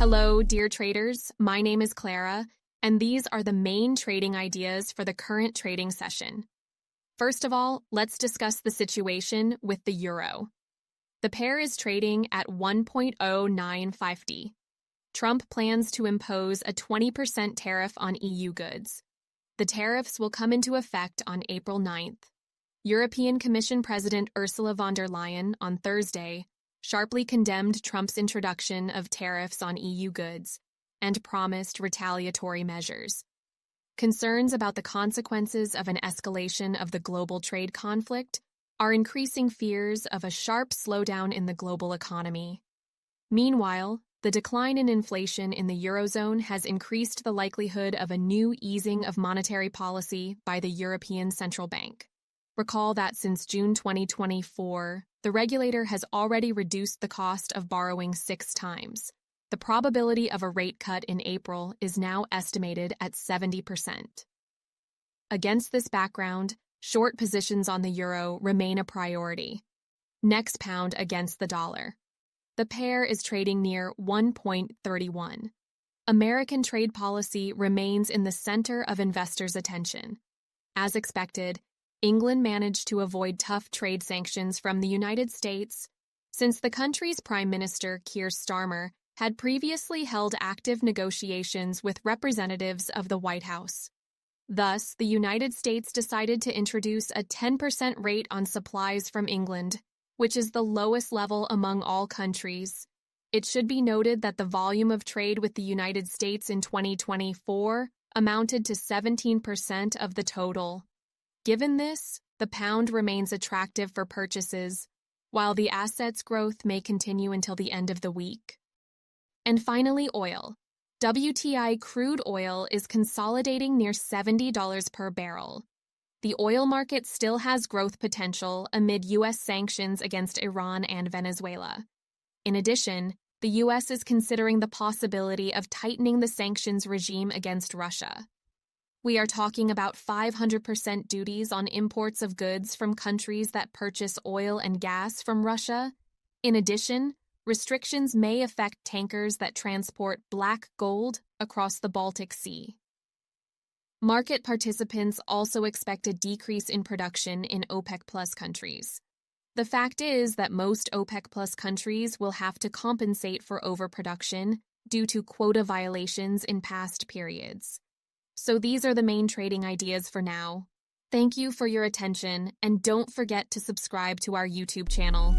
Hello, dear traders. My name is Clara, and these are the main trading ideas for the current trading session. First of all, let's discuss the situation with the euro. The pair is trading at 1.0950. Trump plans to impose a 20% tariff on EU goods. The tariffs will come into effect on April 9th. European Commission President Ursula von der Leyen on Thursday sharply condemned Trump's introduction of tariffs on EU goods and promised retaliatory measures. Concerns about the consequences of an escalation of the global trade conflict are increasing fears of a sharp slowdown in the global economy. Meanwhile, the decline in inflation in the Eurozone has increased the likelihood of a new easing of monetary policy by the European Central Bank. Recall that since June 2024, the regulator has already reduced the cost of borrowing 6 times. The probability of a rate cut in April is now estimated at 70%. Against this background, short positions on the euro remain a priority. Next, pound against the dollar. The pair is trading near 1.31. American trade policy remains in the center of investors' attention. As expected, England managed to avoid tough trade sanctions from the United States since the country's Prime Minister, Keir Starmer, had previously held active negotiations with representatives of the White House. Thus, the United States decided to introduce a 10% rate on supplies from England, which is the lowest level among all countries. It should be noted that the volume of trade with the United States in 2024 amounted to 17% of the total. Given this, the pound remains attractive for purchases, while the asset's growth may continue until the end of the week. And finally, oil. WTI crude oil is consolidating near $70 per barrel. The oil market still has growth potential amid U.S. sanctions against Iran and Venezuela. In addition, the U.S. is considering the possibility of tightening the sanctions regime against Russia. We are talking about 500% duties on imports of goods from countries that purchase oil and gas from Russia. In addition, restrictions may affect tankers that transport black gold across the Baltic Sea. Market participants also expect a decrease in production in OPEC Plus countries. The fact is that most OPEC Plus countries will have to compensate for overproduction due to quota violations in past periods. So these are the main trading ideas for now. Thank you for your attention, and don't forget to subscribe to our YouTube channel.